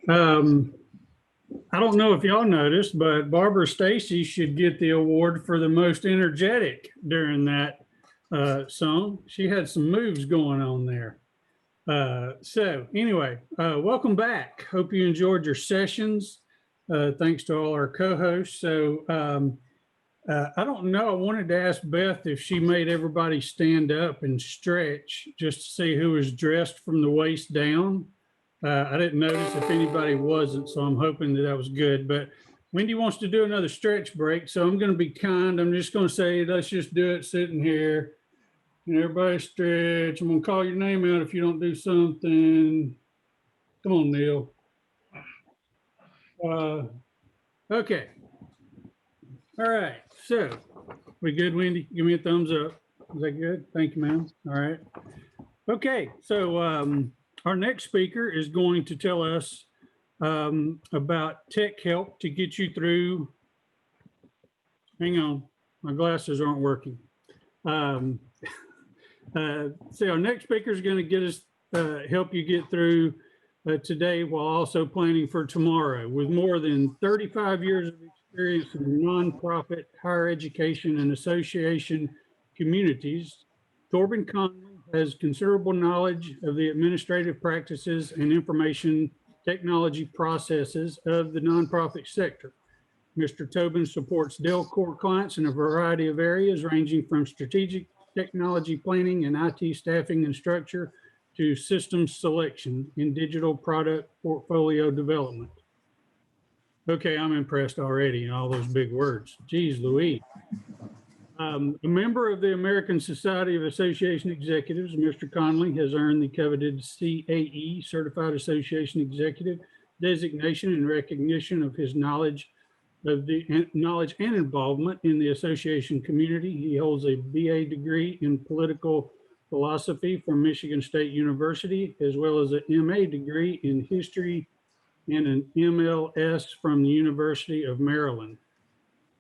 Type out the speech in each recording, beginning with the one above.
I don't know if y'all noticed, but Barbara Stacy should get the award for the most energetic during that song. She had some moves going on there. So anyway, welcome back. Hope you enjoyed your sessions. Thanks to all our co-hosts. So I don't know. I wanted to ask Beth if she made everybody stand up and stretch just to see who was dressed from the waist down. I didn't notice if anybody wasn't, so I'm hoping that was good. But Wendy wants to do another stretch break, so I'm going to be kind. I'm just going to say, let's just do it sitting here. And everybody stretch. I'm going to call your name out if you don't do something. Come on, Neil. Okay. All right. So we good, Wendy? Give me a thumbs up. Is that good? Thank you, ma'am. All right. Okay. So our next speaker is going to tell us about tech help to get you through. Hang on, my glasses aren't working. So our next speaker is going to get us help you get through today while also planning for tomorrow. With more than 35 years of experience in nonprofit, higher education, and association communities, TOBIN CONLEY has considerable knowledge of the administrative practices and information technology processes of the nonprofit sector. Mr. TOBIN supports Dell Core clients in a variety of areas, ranging from strategic technology planning and IT staffing and structure to systems selection in digital product portfolio development. Okay, I'm impressed already in all those big words. Geez Louise. A member of the American Society of Association Executives, Mr. Conley has earned the coveted CAE, Certified Association Executive, designation in recognition of his knowledge and involvement in the association community. He holds a BA degree in political philosophy from Michigan State University, as well as an MA degree in history and an MLS from the University of Maryland.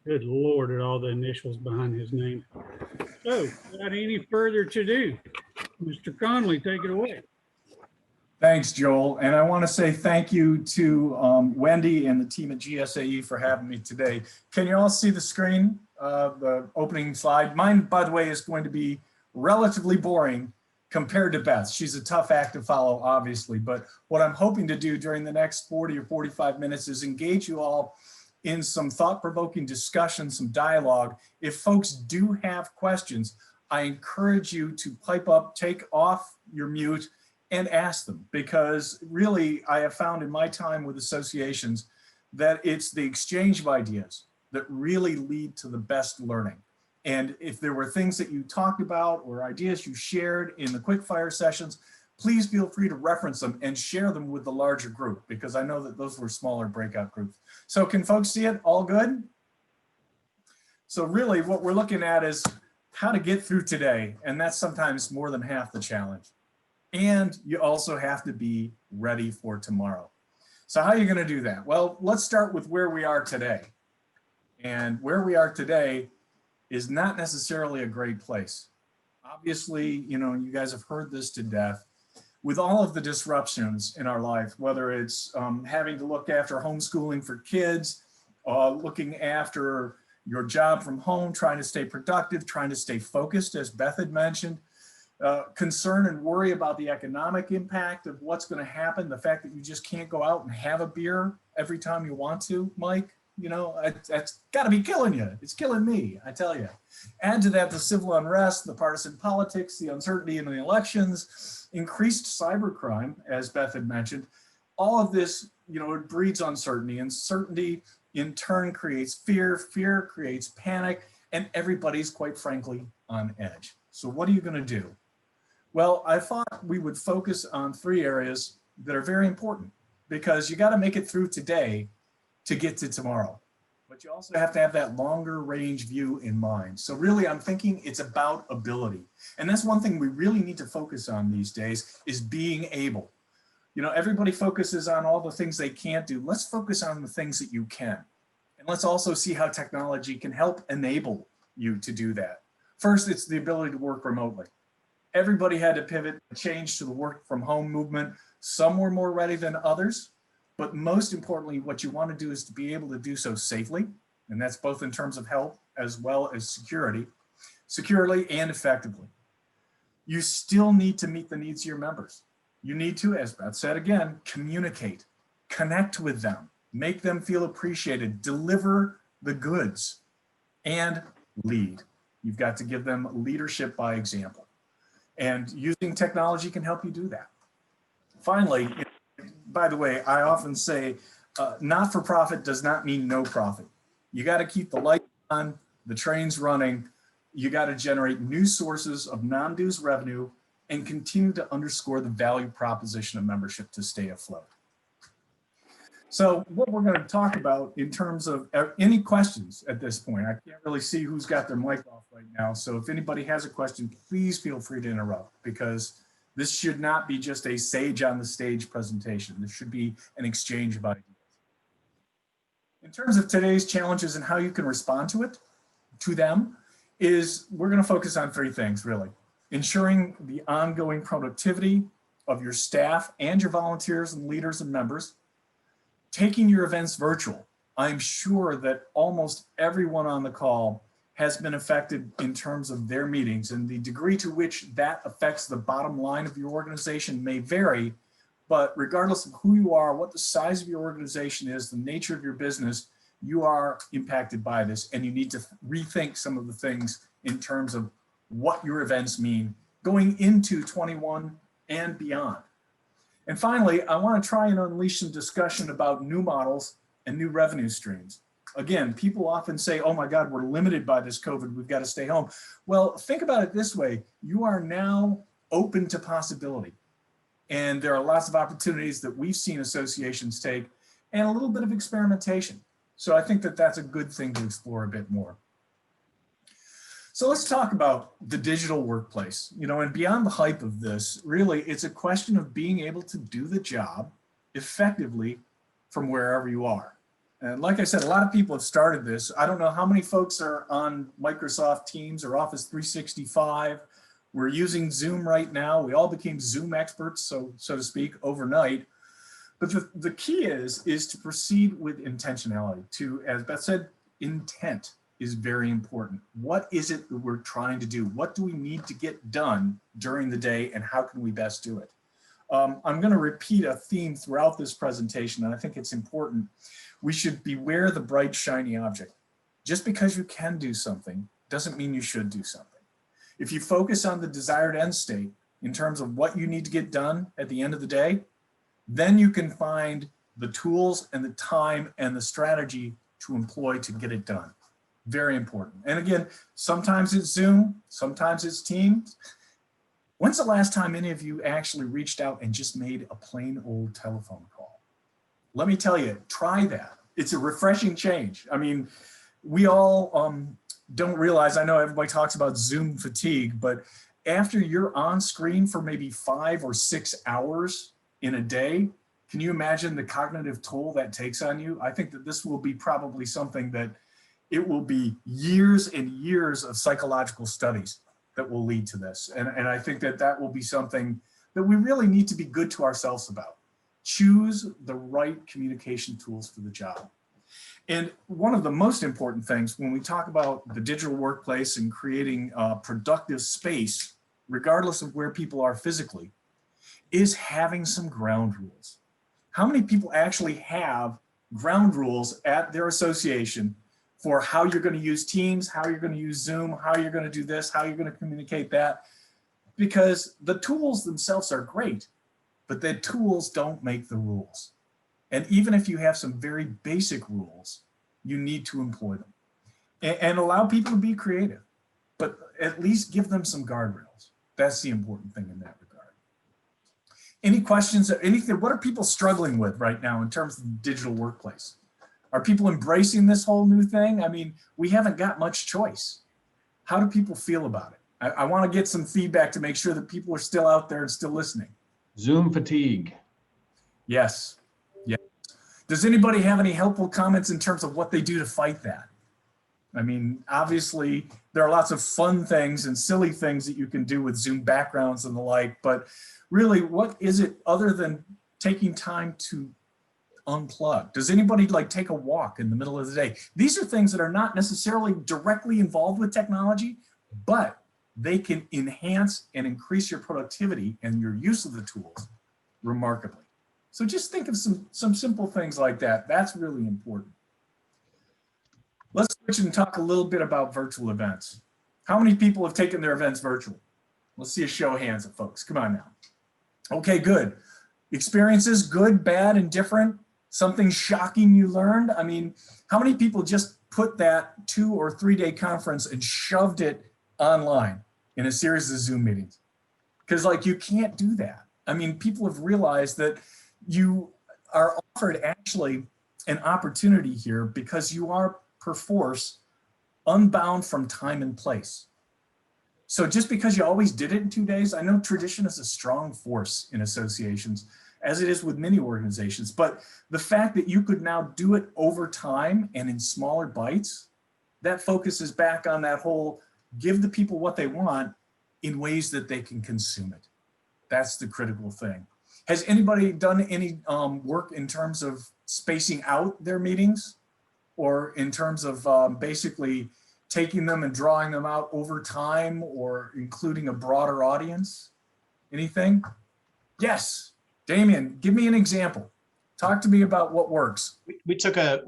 Good Lord at all the initials behind his name. So without any further ado, Mr. Conley, take it away. Thanks, Joel. And I want to say thank you to Wendy and the team at GSAE for having me today. Can you all see the screen, the opening slide? Mine, by the way, is going to be relatively boring compared to Beth's. She's a tough act to follow, obviously. But what I'm hoping to do during the next 40 or 45 minutes is engage you all in some thought-provoking discussion, some dialogue. If folks do have questions, I encourage you to pipe up, take off your mute, and ask them, because really I have found in my time with associations that it's the exchange of ideas that really lead to the best learning. And if there were things that you talked about or ideas you shared in the quickfire sessions, please feel free to reference them and share them with the larger group, because I know that those were smaller breakout groups. So can folks see it all good? So really what we're looking at is how to get through today. And that's sometimes more than half the challenge. And you also have to be ready for tomorrow. So how are you going to do that? Well, let's start with where we are today. And where we are today is not necessarily a great place. Obviously, you know, you guys have heard this to death. With all of the disruptions in our life, whether it's having to look after homeschooling for kids, looking after your job from home, trying to stay productive, trying to stay focused, as Beth had mentioned, concern and worry about the economic impact of what's going to happen, the fact that you just can't go out and have a beer every time you want to, Mike, you know, that's got to be killing you. It's killing me, I tell you. Add to that the civil unrest, the partisan politics, the uncertainty in the elections, increased cybercrime, as Beth had mentioned. All of this, you know, it breeds uncertainty, and certainty in turn creates fear, fear creates panic, and everybody's quite frankly on edge. So what are you going to do? Well, I thought we would focus on 3 areas that are very important, because you got to make it through today to get to tomorrow. But you also have to have that longer range view in mind. So really, I'm thinking it's about ability. And that's one thing we really need to focus on these days, is being able. You know, everybody focuses on all the things they can't do. Let's focus on the things that you can. And let's also see how technology can help enable you to do that. First, it's the ability to work remotely. Everybody had to pivot and change to the work from home movement. Some were more ready than others. But most importantly, what you want to do is to be able to do so safely. And that's both in terms of health as well as securely and effectively. You still need to meet the needs of your members. You need to, as Beth said again, communicate, connect with them, make them feel appreciated, deliver the goods, and lead. You've got to give them leadership by example. And using technology can help you do that. Finally, by the way, I often say not-for-profit does not mean no profit. You got to keep the lights on, the trains running. You got to generate new sources of non-dues revenue and continue to underscore the value proposition of membership to stay afloat. So what we're going to talk about in terms of any questions at this point, I can't really see who's got their mic off right now. So if anybody has a question, please feel free to interrupt, because this should not be just a sage on the stage presentation. This should be an exchange of ideas. In terms of today's challenges and how you can respond to them, is we're going to focus on three things really. Ensuring the ongoing productivity of your staff and your volunteers and leaders and members. Taking your events virtual. I'm sure that almost everyone on the call has been affected in terms of their meetings, and the degree to which that affects the bottom line of your organization may vary, but regardless of who you are, what the size of your organization is, the nature of your business, you are impacted by this, and you need to rethink some of the things in terms of what your events mean going into 21 and beyond. And finally, I want to try and unleash some discussion about new models and new revenue streams. Again, people often say, oh my God, we're limited by this COVID, we've got to stay home. Well, think about it this way. You are now open to possibility. And there are lots of opportunities that we've seen associations take and a little bit of experimentation. So I think that that's a good thing to explore a bit more. So let's talk about the digital workplace, and beyond the hype of this, really, it's a question of being able to do the job effectively from wherever you are. And like I said, a lot of people have started this. I don't know how many folks are on Microsoft Teams or Office 365. We're using Zoom right now. We all became Zoom experts, so to speak, overnight. But the key is to proceed with intentionality, to, as Beth said, intent is very important. What is it that we're trying to do? What do we need to get done during the day, and how can we best do it? I'm going to repeat a theme throughout this presentation, and I think it's important. We should beware the bright, shiny object. Just because you can do something doesn't mean you should do something. If you focus on the desired end state in terms of what you need to get done at the end of the day, then you can find the tools and the time and the strategy to employ to get it done. Very important. And again, sometimes it's Zoom, sometimes it's Teams. When's the last time any of you actually reached out and just made a plain old telephone call? Let me tell you, try that. It's a refreshing change. I mean, we all don't realize, I know everybody talks about Zoom fatigue, but after you're on screen for maybe 5 or 6 hours in a day, can you imagine the cognitive toll that takes on you? I think that this will be probably something that it will be years and years of psychological studies that will lead to this. And I think that that will be something that we really need to be good to ourselves about. Choose the right communication tools for the job. And one of the most important things when we talk about the digital workplace and creating a productive space, regardless of where people are physically, is having some ground rules. How many people actually have ground rules at their association for how you're going to use Teams, how you're going to use Zoom, how you're going to do this, how you're going to communicate that? Because the tools themselves are great, but the tools don't make the rules. And even if you have some very basic rules, you need to employ them and allow people to be creative, but at least give them some guardrails. That's the important thing in that regard. Any questions, anything, what are people struggling with right now in terms of the digital workplace? Are people embracing this whole new thing? I mean, we haven't got much choice. How do people feel about it? I want to get some feedback to make sure that people are still out there and still listening. Zoom fatigue. Yes. Yes. Does anybody have any helpful comments in terms of what they do to fight that? I mean, obviously, there are lots of fun things and silly things that you can do with Zoom backgrounds and the like, but really, what is it other than taking time to unplug? Does anybody like take a walk in the middle of the day? These are things that are not necessarily directly involved with technology, but they can enhance and increase your productivity and your use of the tools remarkably. So just think of some simple things like that. That's really important. Let's switch and talk a little bit about virtual events. How many people have taken their events virtual? Let's see a show of hands of folks. Come on now. Okay, good. Experiences, good, bad, and different. Something shocking you learned. I mean, how many people just put that 2 or 3 day conference and shoved it online in a series of Zoom meetings? Because like you can't do that. I mean, people have realized that you are offered actually an opportunity here because you are perforce unbound from time and place. So just because you always did it in 2 days, I know tradition is a strong force in associations, as it is with many organizations, but the fact that you could now do it over time and in smaller bites, that focuses back on that whole give the people what they want in ways that they can consume it. That's the critical thing. Has anybody done any work in terms of spacing out their meetings, or in terms of basically taking them and drawing them out over time, or including a broader audience? Anything? Yes, Damien, give me an example. Talk to me about what works. We took a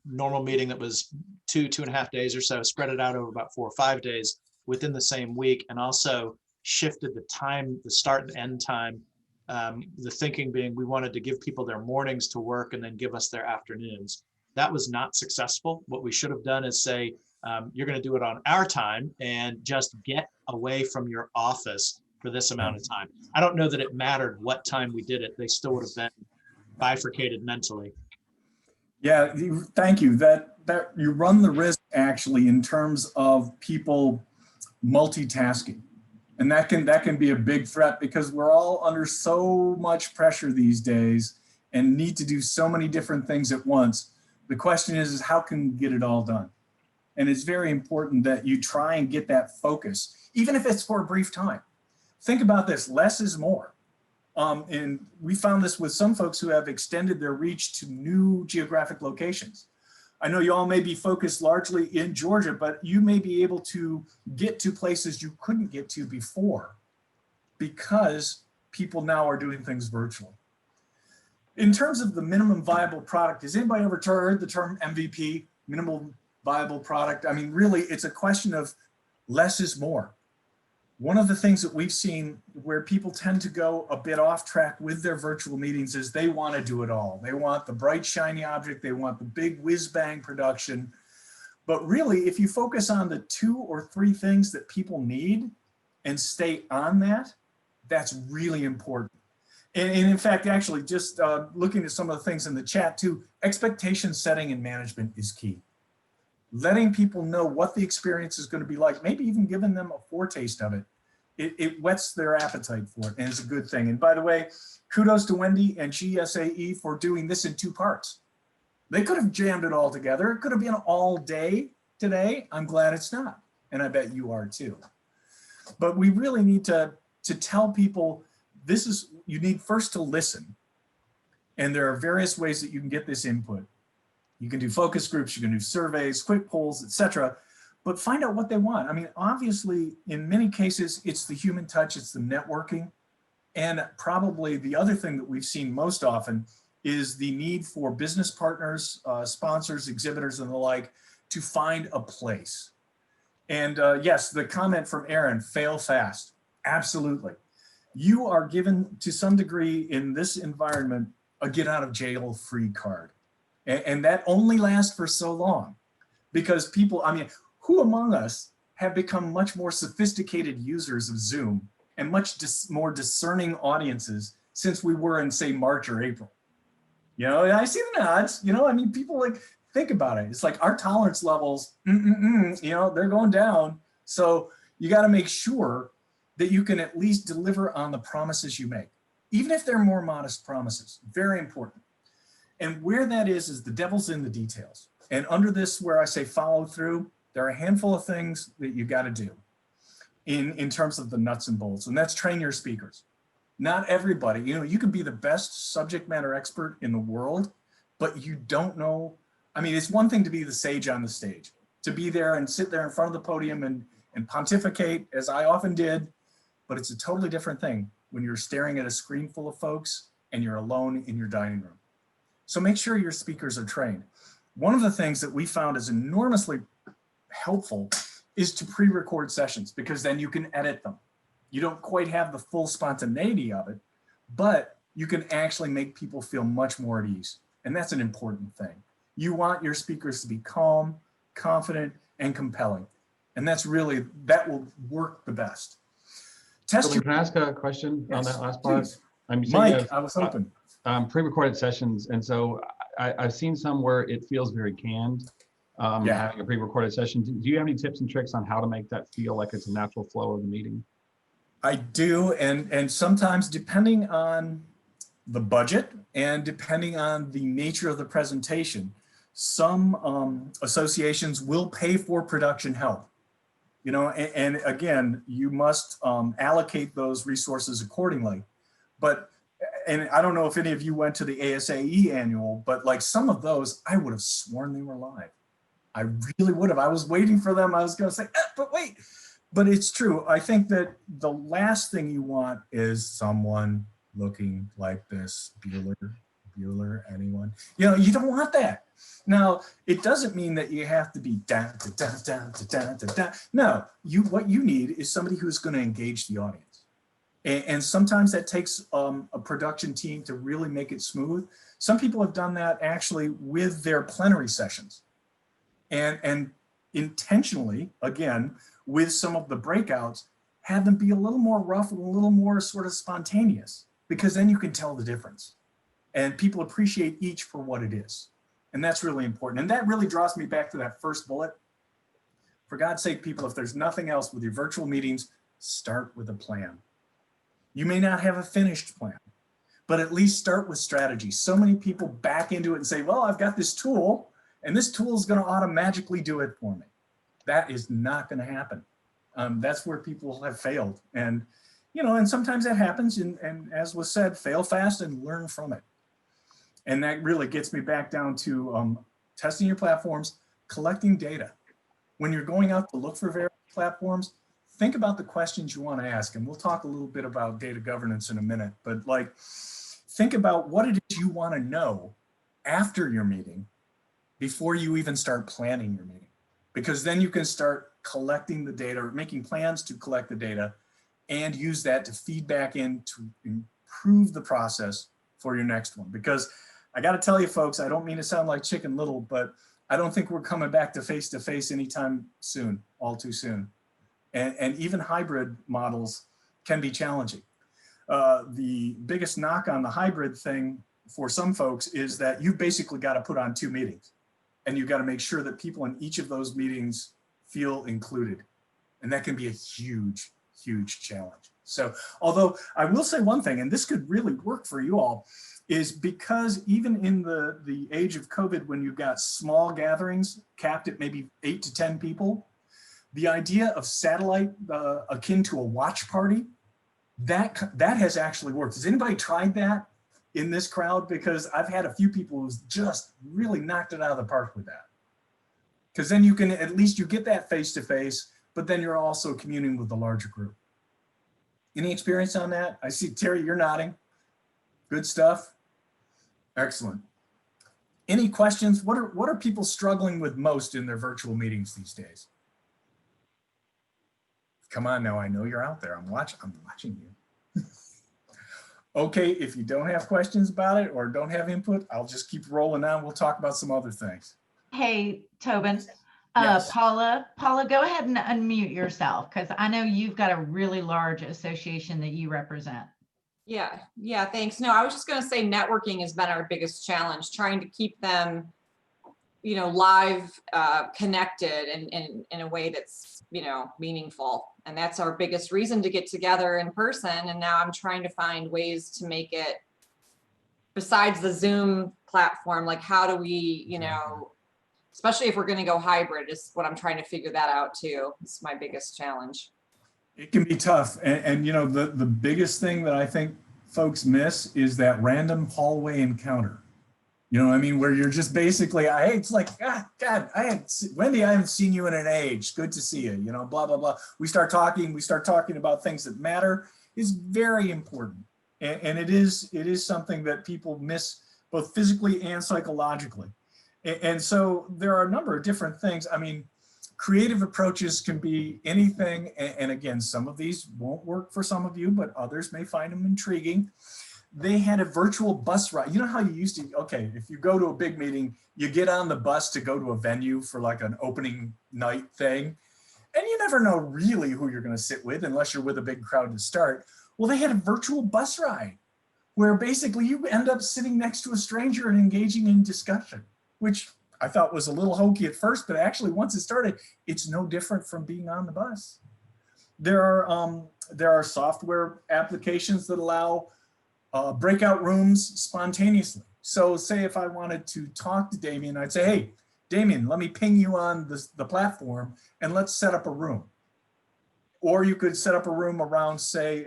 normal meeting that was 2.5 days or so, spread it out over about 4 or 5 days within the same week, and also shifted the time, the start and end time. The thinking being we wanted to give people their mornings to work and then give us their afternoons. That was not successful. What we should have done is say, you're going to do it on our time and just get away from your office for this amount of time. I don't know that it mattered what time we did it. They still would have been bifurcated mentally. Yeah, thank you. That you run the risk actually in terms of people multitasking. And that can be a big threat because we're all under so much pressure these days and need to do so many different things at once. The question is how can you get it all done? And it's very important that you try and get that focus, even if it's for a brief time. Think about this, less is more. And we found this with some folks who have extended their reach to new geographic locations. I know you all may be focused largely in Georgia, but you may be able to get to places you couldn't get to before because people now are doing things virtually. In terms of the minimum viable product, has anybody ever heard the term MVP, minimal viable product? I mean, really, it's a question of less is more. One of the things that we've seen where people tend to go a bit off track with their virtual meetings is they want to do it all. They want the bright, shiny object. They want the big whiz bang production. But really, if you focus on the 2 or 3 things that people need and stay on that, that's really important. And in fact, actually, just looking at some of the things in the chat too, expectation setting and management is key. Letting people know what the experience is going to be like, maybe even giving them a foretaste of it. It whets their appetite for it, and it's a good thing. And by the way, kudos to Wendy and GSAE for doing this in 2 parts. They could have jammed it all together. It could have been all day today. I'm glad it's not, and I bet you are too. But we really need to tell people you need first to listen. And there are various ways that you can get this input. You can do focus groups, you can do surveys, quick polls, etc. But find out what they want. I mean, obviously, in many cases, it's the human touch, it's the networking. And probably the other thing that we've seen most often is the need for business partners, sponsors, exhibitors, and the like to find a place. And yes, the comment from Aaron, fail fast. Absolutely. You are given, to some degree in this environment, a get out of jail free card. And that only lasts for so long because people, I mean, who among us have become much more sophisticated users of Zoom and much more discerning audiences since we were in, say, March or April? You know, I see the nods, you know, I mean, people like, think about it. It's like our tolerance levels, you know, they're going down. So you got to make sure that you can at least deliver on the promises you make, even if they're more modest promises. Very important. And where that is the devil's in the details. And under this, where I say follow through, there are a handful of things that you got to do in terms of the nuts and bolts, and that's train your speakers. Not everybody, you can be the best subject matter expert in the world, but you don't know. I mean, it's one thing to be the sage on the stage, to be there and sit there in front of the podium and pontificate, as I often did, but it's a totally different thing when you're staring at a screen full of folks and you're alone in your dining room. So make sure your speakers are trained. One of the things that we found is enormously helpful is to pre-record sessions, because then you can edit them. You don't quite have the full spontaneity of it, but you can actually make people feel much more at ease. And that's an important thing. You want your speakers to be calm, confident, and compelling. And that will work the best. Can I ask a question on that last part? Mike, I was hoping. Pre-recorded sessions, and so I've seen some where it feels very canned, having a pre-recorded session. Do you have any tips and tricks on how to make that feel like it's a natural flow of the meeting? I do, and sometimes depending on the budget and depending on the nature of the presentation, some associations will pay for production help. And again, you must allocate those resources accordingly. And I don't know if any of you went to the ASAE annual, but like some of those, I would have sworn they were live. I really would have. I was waiting for them. I was going to say, but wait. But it's true. I think that the last thing you want is someone looking like this. Bueller, anyone? You don't want that. Now, it doesn't mean that you have to be down. No, what you need is somebody who's going to engage the audience. And sometimes that takes a production team to really make it smooth. Some people have done that actually with their plenary sessions. And intentionally, again, with some of the breakouts, have them be a little more rough and a little more sort of spontaneous, because then you can tell the difference. And people appreciate each for what it is. And that's really important. And that really draws me back to that first bullet. For God's sake, people, if there's nothing else with your virtual meetings, start with a plan. You may not have a finished plan, but at least start with strategy. So many people back into it and say, well, I've got this tool, and this tool is going to automatically do it for me. That is not going to happen. That's where people have failed. And, and sometimes that happens. And as was said, fail fast and learn from it. And that really gets me back down to testing your platforms, collecting data. When you're going out to look for various platforms, think about the questions you want to ask. And we'll talk a little bit about data governance in a minute, but think about what it is you want to know after your meeting before you even start planning your meeting. Because then you can start collecting the data, or making plans to collect the data, and use that to feed back in to improve the process for your next one. Because I got to tell you, folks, I don't mean to sound like Chicken Little, but I don't think we're coming back to face anytime soon, all too soon. And even hybrid models can be challenging. The biggest knock on the hybrid thing for some folks is that you've basically got to put on 2 meetings, and you've got to make sure that people in each of those meetings feel included. And that can be a huge, huge challenge. So, although I will say one thing, and this could really work for you all, is because even in the age of COVID, when you've got small gatherings capped at maybe 8 to 10 people, the idea of satellite akin to a watch party, that has actually worked. Has anybody tried that in this crowd? Because I've had a few people who's just really knocked it out of the park with that. Because then you can, at least you get that face-to-face, but then you're also communing with the larger group. Any experience on that? I see, Terry, you're nodding. Good stuff. Excellent. Any questions? What are people struggling with most in their virtual meetings these days? Come on now, I know you're out there. I'm watching you. Okay, if you don't have questions about it or don't have input, I'll just keep rolling on. We'll talk about some other things. Hey, Tobin. Yes. Paula, go ahead and unmute yourself, because I know you've got a really large association that you represent. Yeah, thanks. No, I was just going to say networking has been our biggest challenge, trying to keep them, live, connected and in a way that's, meaningful. And that's our biggest reason to get together in person. And now I'm trying to find ways to make it, besides the Zoom platform, like how do we, especially if we're going to go hybrid, is what I'm trying to figure that out too. It's my biggest challenge. It can be tough. And the biggest thing that I think folks miss is that random hallway encounter. You know what I mean? Where you're just basically, it's like, God, Wendy, I haven't seen you in an age. Good to see you, you know, blah, blah, blah. We start talking about things that matter. Is very important. And it is something that people miss both physically and psychologically. And so there are a number of different things. I mean, creative approaches can be anything. And again, some of these won't work for some of you, but others may find them intriguing. They had a virtual bus ride. You know how you used to, okay, if you go to a big meeting, you get on the bus to go to a venue for like an opening night thing. And you never know really who you're going to sit with unless you're with a big crowd to start. Well, they had a virtual bus ride where basically you end up sitting next to a stranger and engaging in discussion, which I thought was a little hokey at first, but actually once it started, it's no different from being on the bus. There are software applications that allow breakout rooms spontaneously. So say if I wanted to talk to Damien, I'd say, hey, Damien, let me ping you on the platform and let's set up a room. Or you could set up a room around, say,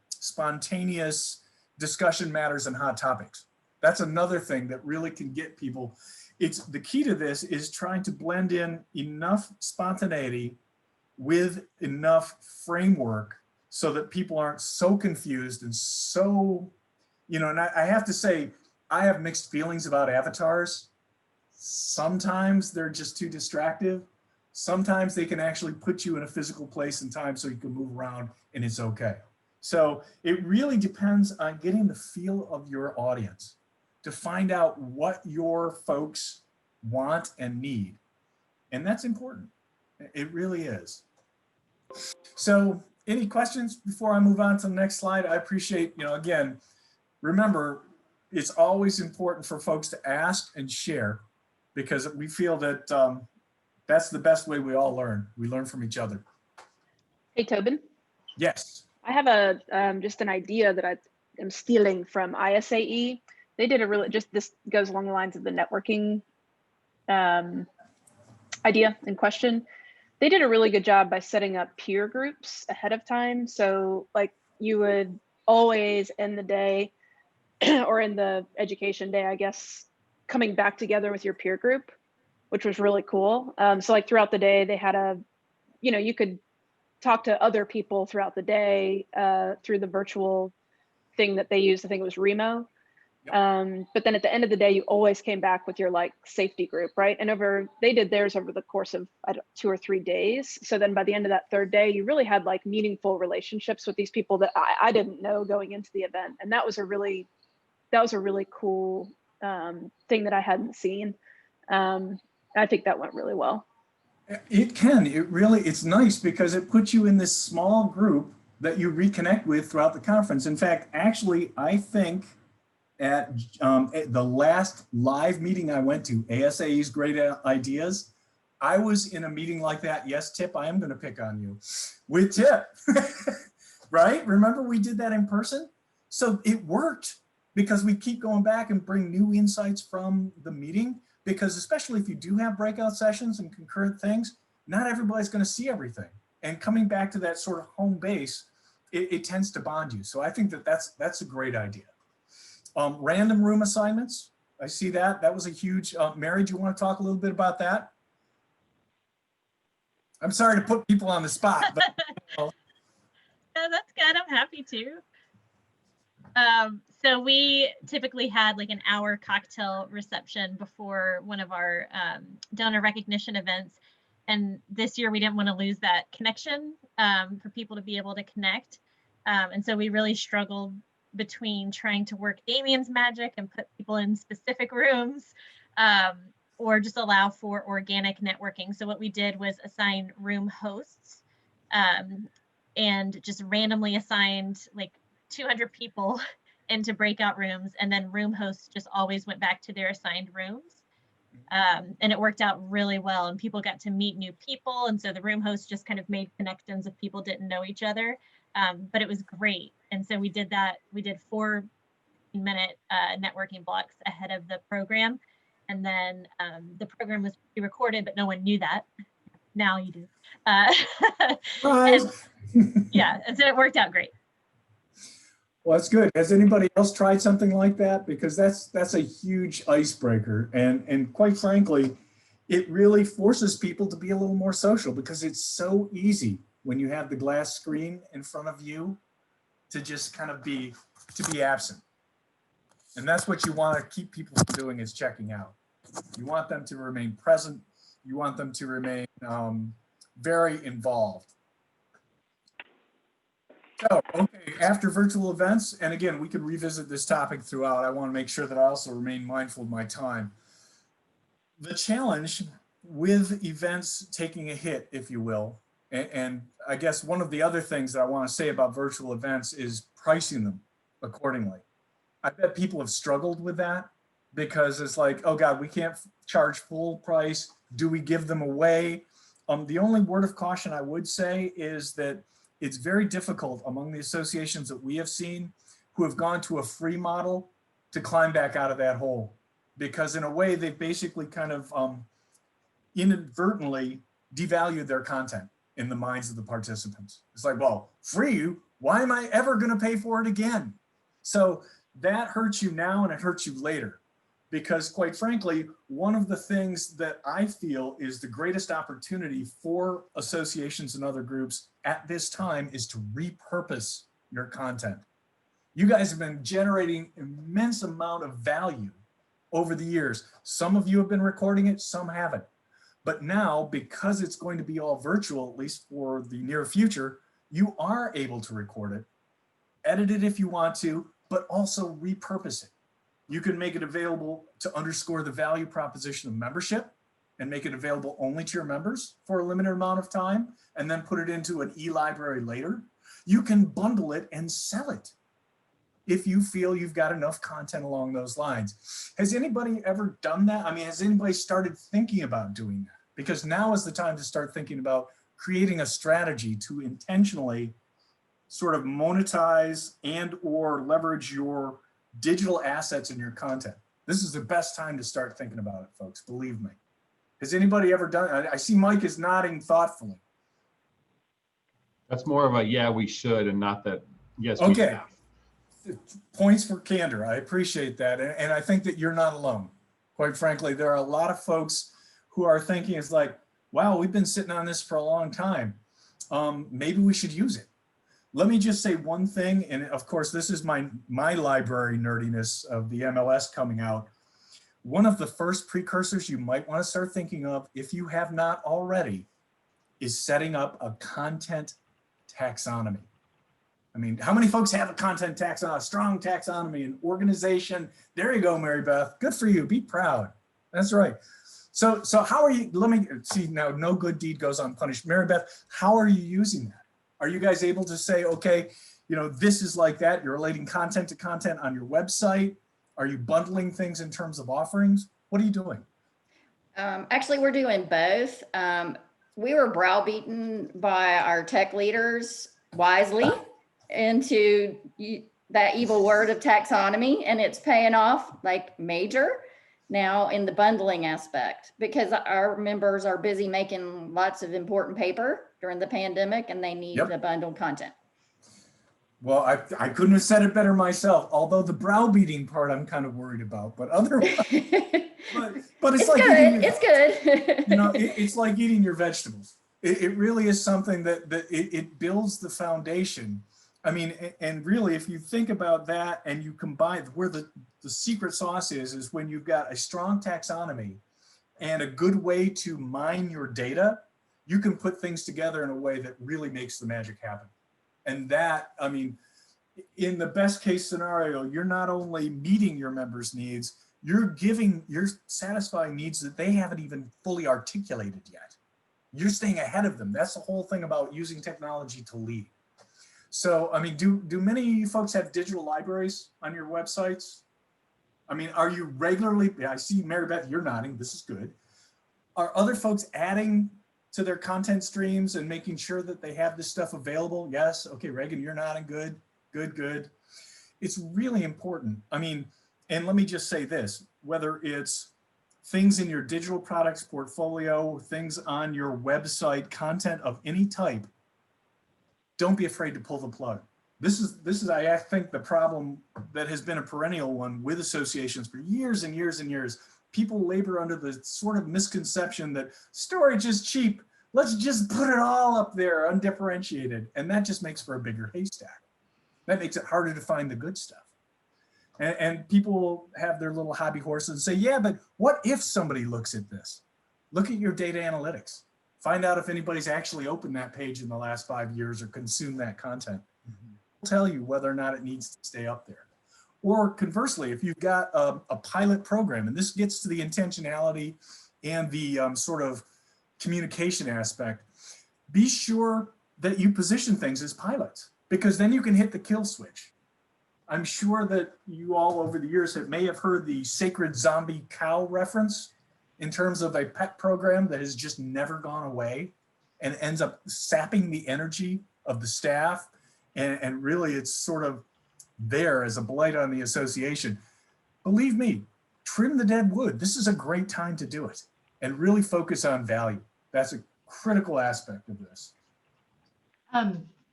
spontaneous discussion matters and hot topics. That's another thing that really can get people. It's the key to this is trying to blend in enough spontaneity with enough framework so that people aren't so confused and so, you know, and I have to say, I have mixed feelings about avatars. Sometimes they're just too distractive. Sometimes they can actually put you in a physical place and time so you can move around and it's okay. So it really depends on getting the feel of your audience to find out what your folks want and need. And that's important. It really is. So any questions before I move on to the next slide? I appreciate, you know, again, remember, it's always important for folks to ask and share because we feel that that's the best way we all learn. We learn from each other. Hey, Tobin. Yes. I have just an idea that I am stealing from ISAE. They did a really, this goes along the lines of the networking idea in question. They did a really good job by setting up peer groups ahead of time. So like you would always end the day or in the education day, I guess, coming back together with your peer group, which was really cool. So like throughout the day, they had you could talk to other people throughout the day through the virtual thing that they used. I think it was Remo. But then at the end of the day, you always came back with your like safety group, right? And they did theirs over the course of 2 or 3 days. So then by the end of that 3rd day, you really had like meaningful relationships with these people that I didn't know going into the event. And that was a really cool thing that I hadn't seen. I think that went really well. It can, it's nice because it puts you in this small group that you reconnect with throughout the conference. In fact, actually, I think at the last live meeting I went to, ASAE's Great Ideas, I was in a meeting like that. Yes, Tip, I am going to pick on you. With Tip, right? Remember we did that in person? So it worked because we keep going back and bring new insights from the meeting, because especially if you do have breakout sessions and concurrent things, not everybody's going to see everything. And coming back to that sort of home base, it tends to bond you. So I think that's a great idea. Random room assignments, I see that. That was a huge, Mary, do you want to talk a little bit about that? I'm sorry to put people on the spot. But, No, that's good. I'm happy to. So we typically had like an hour cocktail reception before one of our donor recognition events. And this year we didn't want to lose that connection for people to be able to connect. And so we really struggled between trying to work Damien's magic and put people in specific rooms or just allow for organic networking. So what we did was assign room hosts and just randomly assigned like 200 people into breakout rooms, and then room hosts just always went back to their assigned rooms. And it worked out really well, and people got to meet new people. And so the room hosts just kind of made connections if people didn't know each other. But it was great. And so we did that. We did 4-minute networking blocks ahead of the program. And then the program was pre-recorded, but no one knew that. Now you do. And, yeah, and so it worked out great. Well, that's good. Has anybody else tried something like that? Because that's a huge icebreaker. And quite frankly, it really forces people to be a little more social because it's so easy when you have the glass screen in front of you to just kind of be absent. And that's what you want to keep people from doing, is checking out. You want them to remain present. You want them to remain very involved. So, okay, after virtual events, and again, we could revisit this topic throughout. I want to make sure that I also remain mindful of my time. The challenge with events taking a hit, if you will, and I guess one of the other things that I want to say about virtual events is pricing them accordingly. I bet people have struggled with that because it's like, oh God, we can't charge full price. Do we give them away? The only word of caution I would say is that it's very difficult among the associations that we have seen who have gone to a free model to climb back out of that hole, because in a way they've basically kind of inadvertently devalued their content in the minds of the participants. It's like, well, free, why am I ever going to pay for it again? So that hurts you now and it hurts you later, because quite frankly, one of the things that I feel is the greatest opportunity for associations and other groups at this time is to repurpose your content. You guys have been generating immense amount of value over the years. Some of you have been recording it, some haven't. But now, because it's going to be all virtual, at least for the near future, you are able to record it, edit it if you want to, but also repurpose it. You can make it available to underscore the value proposition of membership and make it available only to your members for a limited amount of time, and then put it into an e-library later. You can bundle it and sell it if you feel you've got enough content along those lines. Has anybody ever done that? I mean, has anybody started thinking about doing that? Because now is the time to start thinking about creating a strategy to intentionally sort of monetize and or leverage your digital assets in your content. This is the best time to start thinking about it, folks, believe me. Has anybody ever done it? I see Mike is nodding thoughtfully. That's more of a, yeah, we should, and not that, yes, we Okay. have. Points for candor. I appreciate that. And I think that you're not alone. Quite frankly, there are a lot of folks who are thinking, it's like, wow, we've been sitting on this for a long time. Maybe we should use it. Let me just say one thing, and of course, this is my library nerdiness of the MLS coming out. One of the first precursors you might want to start thinking of, if you have not already, is setting up a content taxonomy. I mean, how many folks have a content taxonomy, a strong taxonomy, an organization? There you go, Mary Beth. Good for you. Be proud. That's right. So how are you? Let me see now. No good deed goes unpunished. Mary Beth, how are you using that? Are you guys able to say, okay, you know, this is like that? You're relating content to content on your website. Are you bundling things in terms of offerings? What are you doing? Actually, we're doing both. We were browbeaten by our tech leaders wisely into that evil word of taxonomy, and it's paying off like major now in the bundling aspect, because our members are busy making lots of important paper during the pandemic and they need the bundled content. Well, I couldn't have said it better myself, although the browbeating part I'm kind of worried about, but otherwise, but it's like good. It's good. You know, it's like eating your vegetables. It really is something that it builds the foundation. I mean, and really, if you think about that and you combine where the secret sauce is when you've got a strong taxonomy and a good way to mine your data, you can put things together in a way that really makes the magic happen. And that, I mean, in the best case scenario, you're not only meeting your members' needs, you're satisfying needs that they haven't even fully articulated yet. You're staying ahead of them. That's the whole thing about using technology to lead. So, I mean, do many of you folks have digital libraries on your websites? I mean, are you regularly, I see Mary Beth, you're nodding, this is good. Are other folks adding to their content streams and making sure that they have this stuff available? Yes, okay, Reagan, you're nodding, good, good, good. It's really important. I mean, and let me just say this, whether it's things in your digital products portfolio, things on your website, content of any type, don't be afraid to pull the plug. This is I think the problem that has been a perennial one with associations for years and years and years. People labor under the sort of misconception that storage is cheap. Let's just put it all up there undifferentiated. And that just makes for a bigger haystack. That makes it harder to find the good stuff. And people have their little hobby horses and say, yeah, but what if somebody looks at this? Look at your data analytics. Find out if anybody's actually opened that page in the last 5 years or consumed that content. It'll tell you whether or not it needs to stay up there. Or conversely, if you've got a pilot program, and this gets to the intentionality and the sort of communication aspect, be sure that you position things as pilots, because then you can hit the kill switch. I'm sure that you all over the years may have heard the sacred zombie cow reference in terms of a pet program that has just never gone away and ends up sapping the energy of the staff. And really it's sort of there as a blight on the association. Believe me, trim the dead wood. This is a great time to do it and really focus on value. That's a critical aspect of this.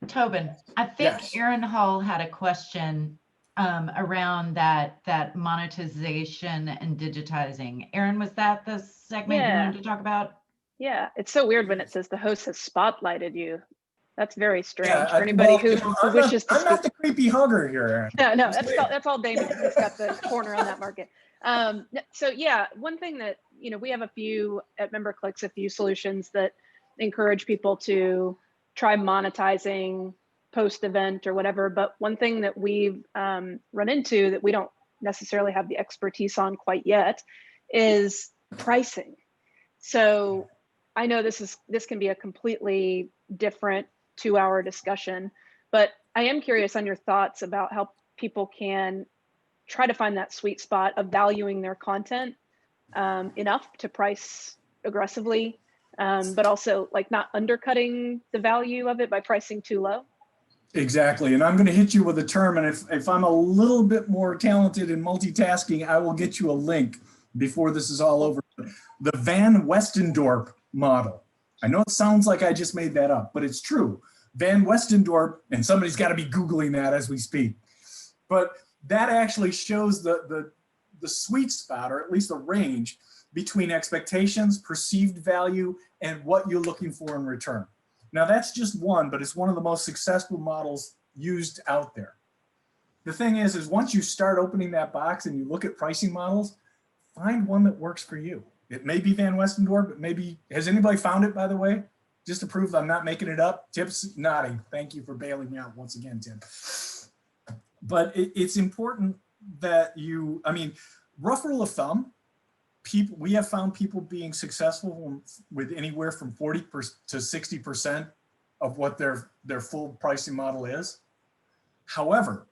Tobin, I think Yes. Aaron Hall had a question around that monetization and digitizing. Aaron, was that the segment you wanted to talk about? Yeah, it's so weird when it says the host has spotlighted you. That's very strange Yeah, for anybody well, who, you know, who wishes to I'm speak. not the creepy hugger here, Aaron. No, that's all Damien. He's got the corner on that market. So yeah, one thing that, you know, we have a few at MemberClicks, a few solutions that encourage people to try monetizing post-event or whatever. But one thing that we've run into that we don't necessarily have the expertise on quite yet is pricing. So I know this can be a completely different 2-hour discussion, but I am curious on your thoughts about how people can try to find that sweet spot of valuing their content enough to price aggressively, but also like not undercutting the value of it by pricing too low. Exactly, and I'm going to hit you with a term, and if I'm a little bit more talented in multitasking, I will get you a link before this is all over. The Van Westendorp model. I know it sounds like I just made that up, but it's true. Van Westendorp, and somebody's got to be Googling that as we speak, but that actually shows the sweet spot, or at least the range between expectations, perceived value, and what you're looking for in return. Now that's just one, but it's one of the most successful models used out there. The thing is once you start opening that box and you look at pricing models, find one that works for you. It may be Van Westendorp, but maybe, has anybody found it, by the way? Just to prove I'm not making it up. Tip's nodding. Thank you for bailing me out once again, Tim. But it's important that you, I mean, rough rule of thumb, we have found people being successful with anywhere from 40% to 60% of what their full pricing model is. However,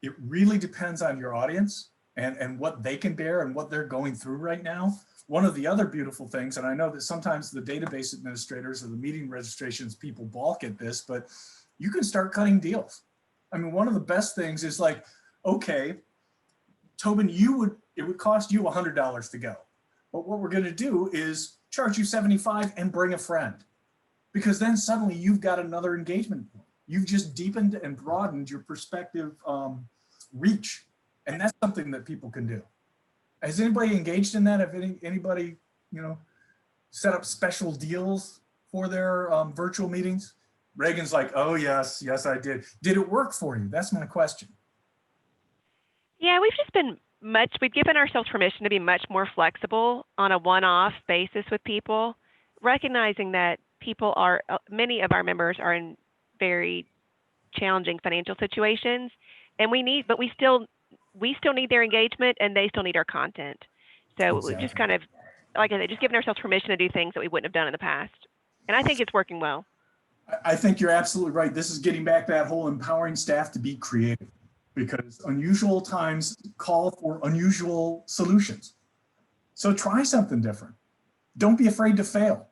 it really depends on your audience and what they can bear and what they're going through right now. One of the other beautiful things, and I know that sometimes the database administrators or the meeting registrations people balk at this, but you can start cutting deals. I mean, one of the best things is like, okay, Tobin, it would cost you $100 to go. But what we're going to do is charge you $75 and bring a friend, because then suddenly you've got another engagement point. You've just deepened and broadened your perspective reach. And that's something that people can do. Has anybody engaged in that? Have anybody, you know, set up special deals for their virtual meetings? Reagan's like, oh yes, I did. Did it work for you? That's my question. Yeah, we've given ourselves permission to be much more flexible on a one-off basis with people, recognizing that many of our members are in very challenging financial situations, and but we still need their engagement, and they still need our content. So Exactly. We've just kind of, like I said, just giving ourselves permission to do things that we wouldn't have done in the past. And I think it's working well. I think you're absolutely right. This is getting back to that whole empowering staff to be creative, because unusual times call for unusual solutions. So try something different. Don't be afraid to fail.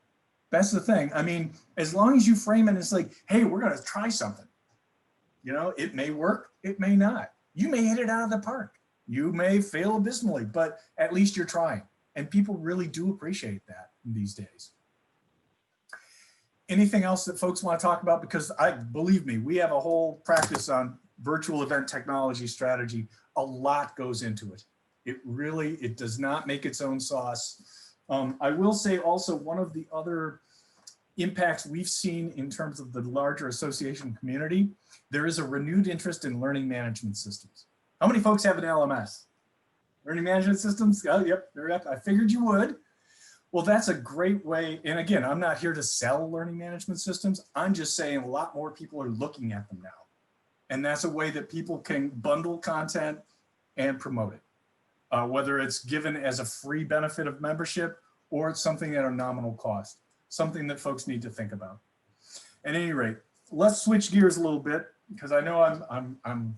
That's the thing. I mean, as long as you frame it as like, hey, we're going to try something. You know, it may work, it may not. You may hit it out of the park. You may fail abysmally, but at least you're trying. And people really do appreciate that these days. Anything else that folks want to talk about? Because believe me, we have a whole practice on virtual event technology strategy, a lot goes into it. It does not make its own sauce. I will say also one of the other impacts we've seen in terms of the larger association community, there is a renewed interest in learning management systems. How many folks have an LMS? Learning management systems? Oh, yep, they're up. I figured you would. Well, that's a great way. And again, I'm not here to sell learning management systems. I'm just saying a lot more people are looking at them now. And that's a way that people can bundle content and promote it, whether it's given as a free benefit of membership or it's something at a nominal cost, something that folks need to think about. At any rate, let's switch gears a little bit because I know I'm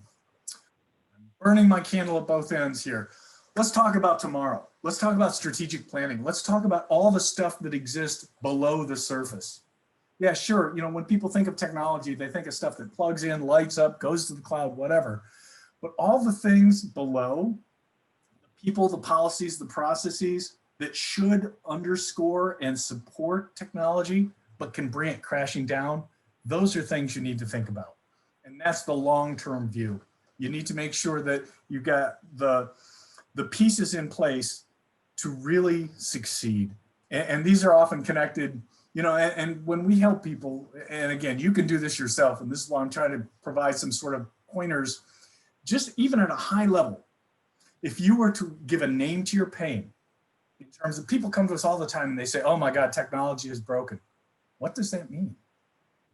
burning my candle at both ends here. Let's talk about tomorrow. Let's talk about strategic planning. Let's talk about all the stuff that exists below the surface. Yeah, sure. You know, when people think of technology, they think of stuff that plugs in, lights up, goes to the cloud, whatever. But all the things below, the people, the policies, the processes that should underscore and support technology, but can bring it crashing down, those are things you need to think about. And that's the long-term view. You need to make sure that you've got the pieces in place to really succeed. And these are often connected, you know, and when we help people, and again, you can do this yourself, and this is why I'm trying to provide some sort of pointers, just even at a high level. If you were to give a name to your pain, in terms of people come to us all the time and they say, oh my God, technology is broken. What does that mean?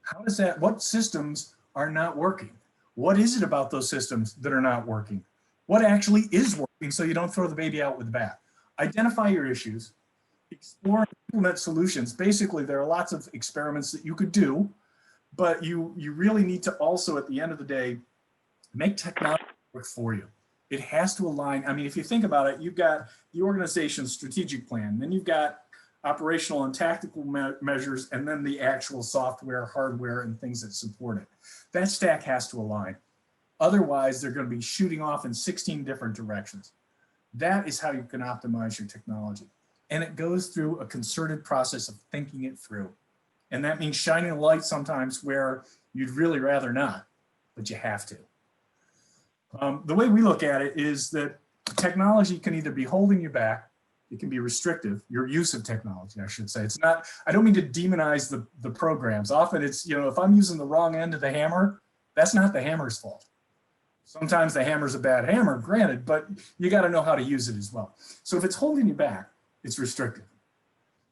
How does that, what systems are not working? What is it about those systems that are not working? What actually is working so you don't throw the baby out with the bath? Identify your issues, explore and implement solutions. Basically, there are lots of experiments that you could do, but you really need to also, at the end of the day, make technology work for you. It has to align. I mean, if you think about it, you've got the organization's strategic plan, then you've got operational and tactical measures, and then the actual software, hardware, and things that support it. That stack has to align. Otherwise, they're going to be shooting off in 16 different directions. That is how you can optimize your technology. And it goes through a concerted process of thinking it through. And that means shining a light sometimes where you'd really rather not, but you have to. The way we look at it is that technology can either be holding you back, it can be restrictive, your use of technology, I should say. It's not, I don't mean to demonize the programs. Often it's, you know, if I'm using the wrong end of the hammer, that's not the hammer's fault. Sometimes the hammer's a bad hammer, granted, but you got to know how to use it as well. So if it's holding you back, it's restrictive.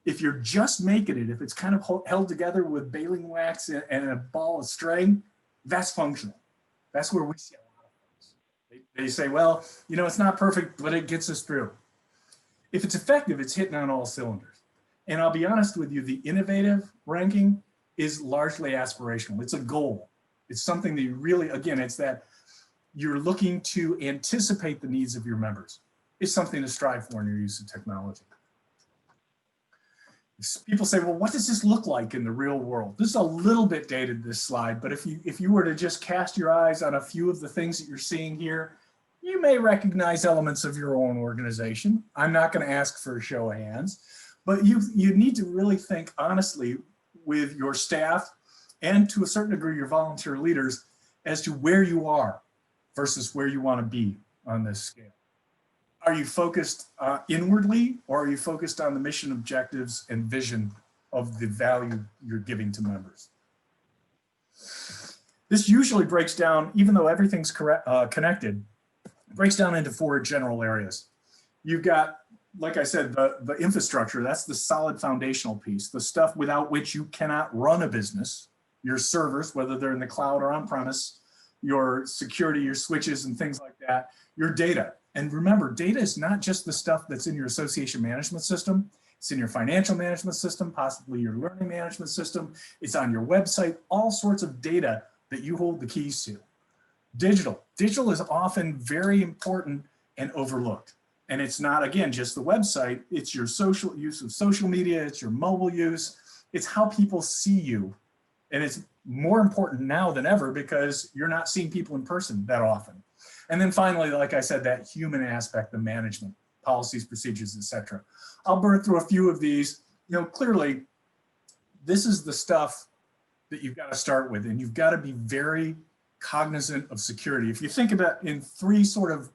If you're just making it, if it's kind of held together with baling wax and a ball of string, that's functional. That's where we see a lot of things. They say, well, you know, it's not perfect, but it gets us through. If it's effective, it's hitting on all cylinders. And I'll be honest with you, the innovative ranking is largely aspirational. It's a goal. It's something that you really, again, it's that you're looking to anticipate the needs of your members. It's something to strive for in your use of technology. People say, well, what does this look like in the real world? This is a little bit dated, this slide, but if you were to just cast your eyes on a few of the things that you're seeing here, you may recognize elements of your own organization. I'm not going to ask for a show of hands, but you need to really think honestly with your staff and to a certain degree your volunteer leaders as to where you are versus where you want to be on this scale. Are you focused inwardly, or are you focused on the mission objectives and vision of the value you're giving to members? This usually breaks down, even though everything's connected, breaks down into 4 general areas. You've got, like I said, the infrastructure, that's the solid foundational piece, the stuff without which you cannot run a business. Your servers, whether they're in the cloud or on premise, your security, your switches and things like that, your data. And remember, data is not just the stuff that's in your association management system, it's in your financial management system, possibly your learning management system, it's on your website, all sorts of data that you hold the keys to. Digital is often very important and overlooked. And it's not, again, just the website, it's your social use of social media, it's your mobile use, it's how people see you. And it's more important now than ever because you're not seeing people in person that often. And then finally, like I said, that human aspect, the management, policies, procedures, etc. I'll burn through a few of these. You know, clearly, this is the stuff that you've got to start with, and you've got to be very cognizant of security. If you think about in three sort of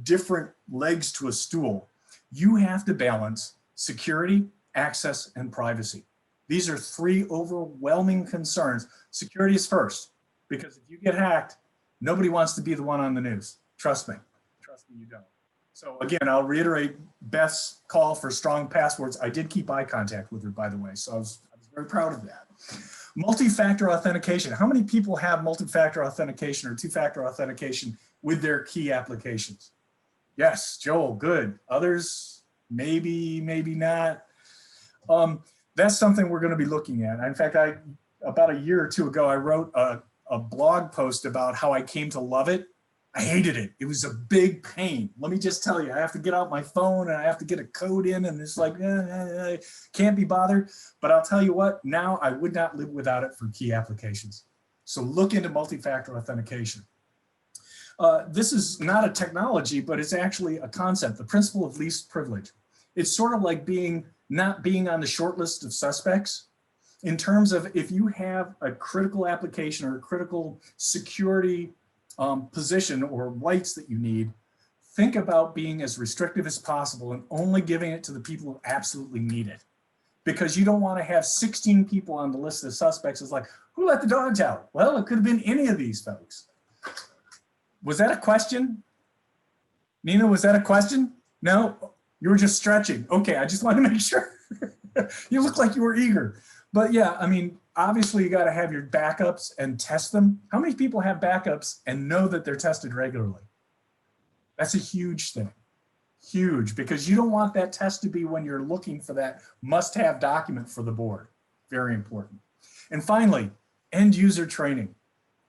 different legs to a stool, you have to balance security, access, and privacy. These are three overwhelming concerns. Security is first, because if you get hacked, nobody wants to be the one on the news. Trust me, you don't. So again, I'll reiterate Beth's call for strong passwords. I did keep eye contact with her, by the way, so I was very proud of that. Multi-factor authentication. How many people have multi-factor authentication or two-factor authentication with their key applications? Yes, Joel, good. Others, maybe, maybe not. That's something we're going to be looking at. In fact, about a year or two ago, I wrote a blog post about how I came to love it. I hated it. It was a big pain. Let me just tell you, I have to get out my phone and I have to get a code in, and it's like, can't be bothered. But I'll tell you what, now I would not live without it for key applications. So look into multi-factor authentication. This is not a technology, but it's actually a concept, the principle of least privilege. It's sort of like not being on the short list of suspects in terms of if you have a critical application or a critical security position or rights that you need, think about being as restrictive as possible and only giving it to the people who absolutely need it. Because you don't want to have 16 people on the list of suspects. It's like, who let the dogs out? Well, it could have been any of these folks. Was that a question? Nina, was that a question? No, you were just stretching. Okay, I just wanted to make sure. You look like you were eager. But yeah, I mean, obviously you got to have your backups and test them. How many people have backups and know that they're tested regularly? That's a huge thing. Huge, because you don't want that test to be when you're looking for that must-have document for the board. Very important. And finally, end user training.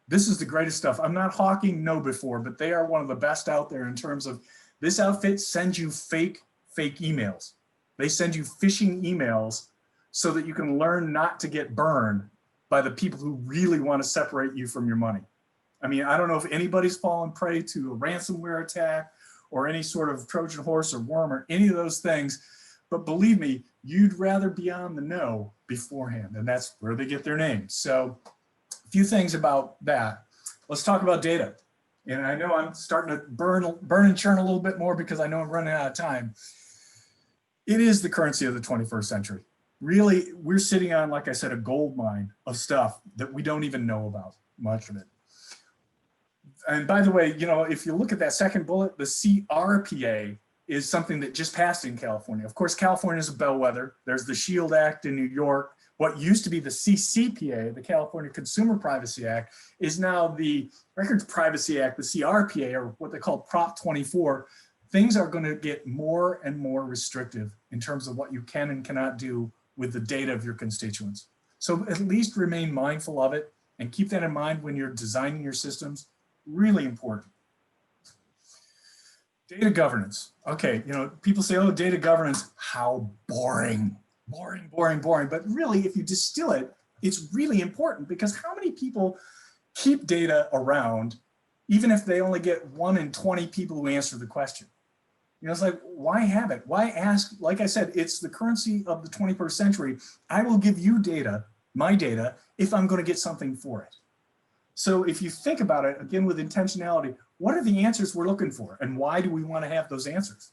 This is the greatest stuff. I'm not hawking KnowBe4, but they are one of the best out there in terms of this outfit sends you fake emails. They send you phishing emails so that you can learn not to get burned by the people who really want to separate you from your money. I mean, I don't know if anybody's fallen prey to a ransomware attack or any sort of Trojan horse or worm or any of those things, but believe me, you'd rather be on the know beforehand, and that's where they get their names. So a few things about that. Let's talk about data. And I know I'm starting to burn and churn a little bit more because I know I'm running out of time. It is the currency of the 21st century. Really, we're sitting on, like I said, a gold mine of stuff that we don't even know about, much of it. And by the way, you know, if you look at that second bullet, the CRPA is something that just passed in California. Of course, California is a bellwether. There's the SHIELD Act in New York. What used to be the CCPA, the California Consumer Privacy Act, is now the Records Privacy Act, the CRPA, or what they call Prop 24. Things are going to get more and more restrictive in terms of what you can and cannot do with the data of your constituents. So at least remain mindful of it and keep that in mind when you're designing your systems. Really important. Data governance. Okay, you know, people say, oh, data governance, how boring. Boring, boring, boring. But really, if you distill it, it's really important because how many people keep data around, even if they only get 1 in 20 people who answer the question? You know, it's like, why have it? Why ask? Like I said, it's the currency of the 21st century. I will give you data, my data, if I'm going to get something for it. So if you think about it, again, with intentionality, what are the answers we're looking for? And why do we want to have those answers?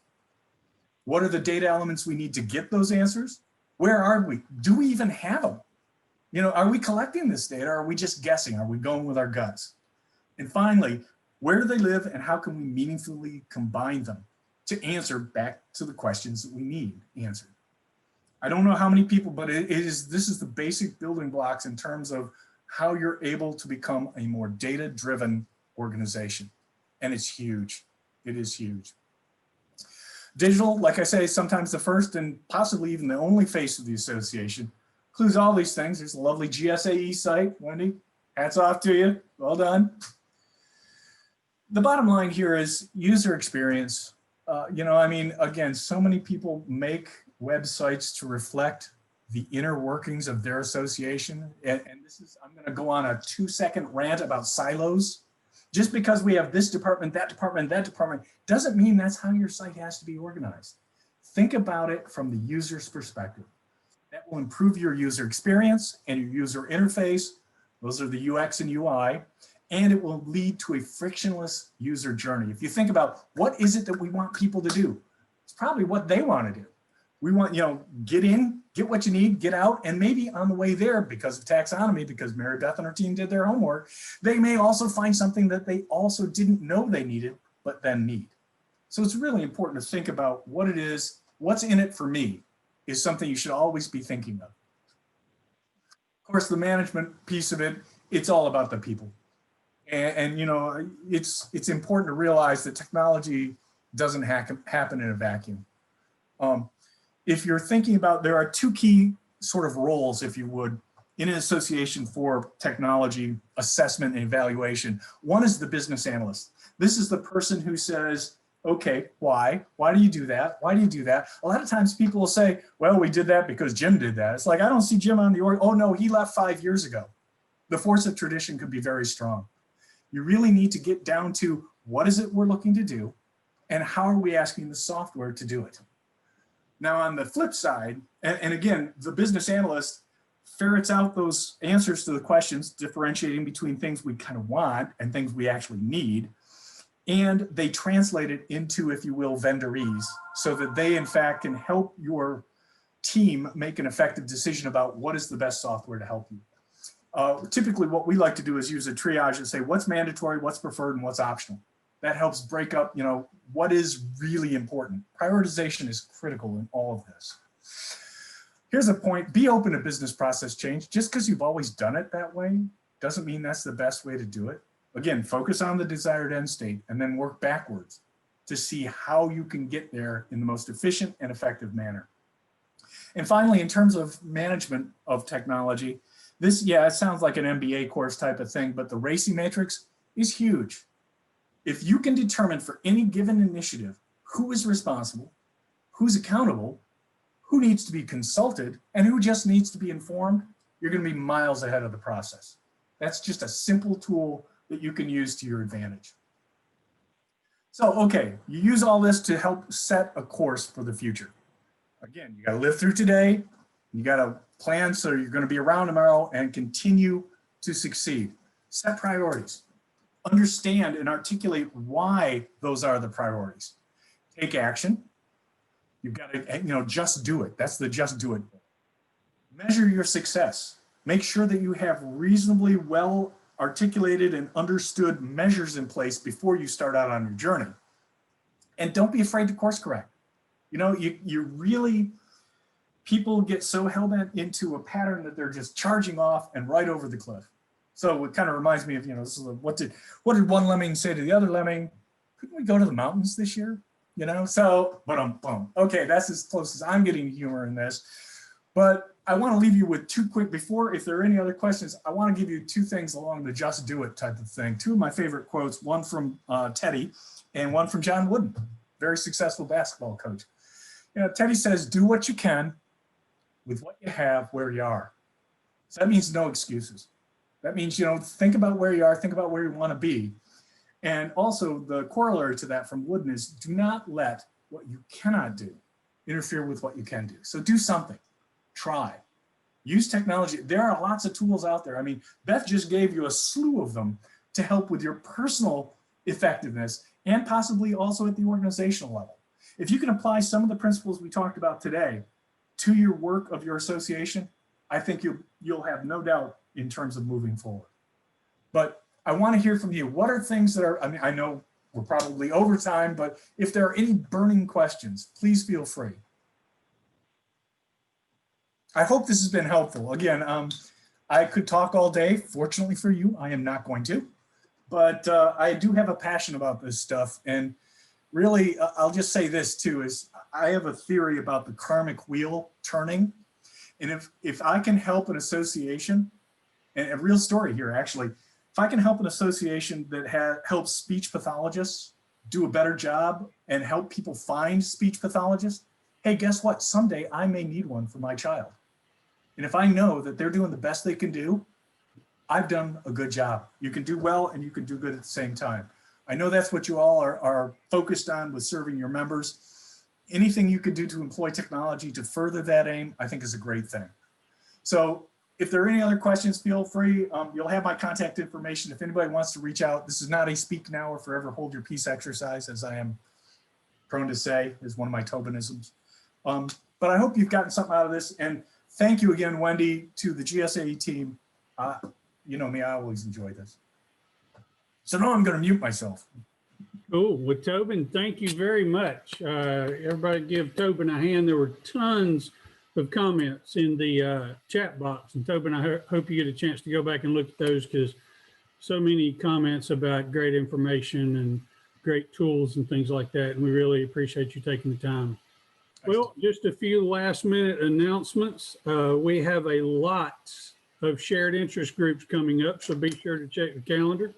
What are the data elements we need to get those answers? Where are we? Do we even have them? You know, are we collecting this data? Or are we just guessing? Are we going with our guts? And finally, where do they live and how can we meaningfully combine them to answer back to the questions that we need answered? I don't know how many people, but this is the basic building blocks in terms of how you're able to become a more data-driven organization. And it's huge. It is huge. Digital, like I say, sometimes the first and possibly even the only face of the association, includes all these things. There's a lovely GSAE site. Wendy, hats off to you. Well done. The bottom line here is user experience. You know, I mean, again, so many people make websites to reflect the inner workings of their association. And this is, I'm going to go on a 2-second rant about silos. Just because we have this department, that department, doesn't mean that's how your site has to be organized. Think about it from the user's perspective. That will improve your user experience and your user interface. Those are the UX and UI. and it will lead to a frictionless user journey. If you think about what is it that we want people to do, it's probably what they want to do. We want, get in, get what you need, get out, and maybe on the way there, because of taxonomy, because Mary Beth and her team did their homework, they may also find something that they also didn't know they needed, but then need. So it's really important to think about what it is, what's in it for me is something you should always be thinking of. Of course, the management piece of it, it's all about the people. And it's important to realize that technology doesn't happen in a vacuum. If you're thinking about, there are two key sort of roles, if you would, in an association for technology assessment and evaluation. One is the business analyst. This is the person who says, okay, why? Why do you do that? Why do you do that? A lot of times people will say, well, we did that because Jim did that. It's like, I don't see Jim on the org. Oh no, he left 5 years ago. The force of tradition could be very strong. You really need to get down to what is it we're looking to do and how are we asking the software to do it? Now on the flip side, and again, the business analyst ferrets out those answers to the questions, differentiating between things we kind of want and things we actually need. And they translate it into, if you will, vendorese, so that they in fact can help your team make an effective decision about what is the best software to help you. Typically what we like to do is use a triage and say what's mandatory, what's preferred, and what's optional. That helps break up, what is really important. Prioritization is critical in all of this. Here's a point, be open to business process change. Just because you've always done it that way doesn't mean that's the best way to do it. Again, focus on the desired end state and then work backwards to see how you can get there in the most efficient and effective manner. And finally, in terms of management of technology, this, it sounds like an MBA course type of thing, but the RACI matrix is huge. If you can determine for any given initiative who is responsible, who's accountable, who needs to be consulted, and who just needs to be informed, you're going to be miles ahead of the process. That's just a simple tool that you can use to your advantage. So, okay, you use all this to help set a course for the future. Again, you got to live through today. You got to plan so you're going to be around tomorrow and continue to succeed. Set priorities. Understand and articulate why those are the priorities. Take action. You've got to, just do it. That's the just do it. Measure your success. Make sure that you have reasonably well articulated and understood measures in place before you start out on your journey. And don't be afraid to course correct. You really, people get so hell-bent into a pattern that they're just charging off and right over the cliff. So it kind of reminds me of, this is what did one lemming say to the other lemming? Couldn't we go to the mountains this year? So, okay, that's as close as I'm getting humor in this. But I want to leave you with two quick, if there are any other questions, I want to give you two things along the just do it type of thing. Two of my favorite quotes, one from Teddy and one from John Wooden, very successful basketball coach. Teddy says, do what you can with what you have where you are. So that means no excuses. That means, think about where you are, think about where you want to be. And also the corollary to that from Wooden is do not let what you cannot do interfere with what you can do. So do something, try, use technology. There are lots of tools out there. I mean, Beth just gave you a slew of them to help with your personal effectiveness and possibly also at the organizational level. If you can apply some of the principles we talked about today to your work of your association, I think you'll have no doubt in terms of moving forward. But I want to hear from you. What are things that are, I know we're probably over time, but if there are any burning questions, please feel free. I hope this has been helpful. Again, I could talk all day. Fortunately for you, I am not going to, but I do have a passion about this stuff. And really, I'll just say this too, is I have a theory about the karmic wheel turning. And if I can help an association, and a real story here, actually, if I can help an association that helps speech pathologists do a better job and help people find speech pathologists, hey, guess what? Someday I may need one for my child. And if I know that they're doing the best they can do, I've done a good job. You can do well and you can do good at the same time. I know that's what you all are focused on with serving your members. Anything you can do to employ technology to further that aim, I think is a great thing. So if there are any other questions, feel free. You'll have my contact information. If anybody wants to reach out, this is not a speak now or forever hold your peace exercise, as I am prone to say is one of my Tobinisms. But I hope you've gotten something out of this. And thank you again, Wendy, to the GSAE team. You know me, I always enjoy this. So now I'm going to mute myself. Cool. Well, Tobin, thank you very much. Everybody give Tobin a hand. There were tons of comments in the chat box. And Tobin, I hope you get a chance to go back and look at those, because so many comments about great information and great tools and things like that. And we really appreciate you taking the time. Well, just a few last minute announcements. We have a lot of shared interest groups coming up, so be sure to check the calendar.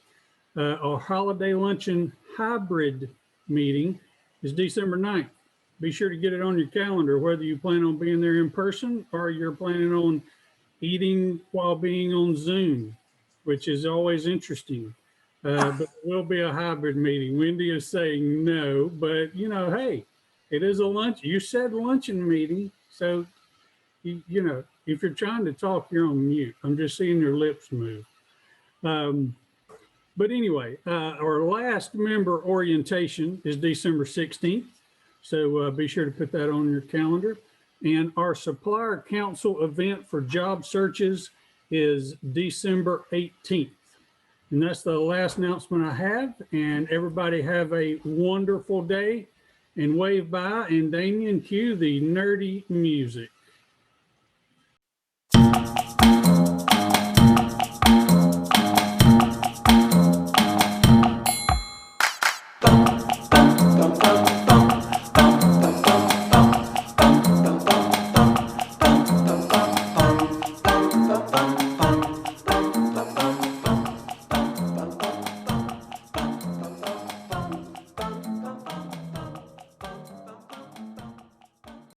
Our holiday luncheon hybrid meeting is December 9th. Be sure to get it on your calendar, whether you plan on being there in person or you're planning on eating while being on Zoom, which is always interesting. But it will be a hybrid meeting. Wendy is saying no, but you know, hey, it is a lunch. You said luncheon meeting, so you know, if you're trying to talk, you're on mute. I'm just seeing your lips move. But anyway, our last member orientation is December 16th. So be sure to put that on your calendar. And our supplier council event for job searches is December 18th. And that's the last announcement I have. And everybody have a wonderful day, and wave by, and Damien, cue the nerdy music.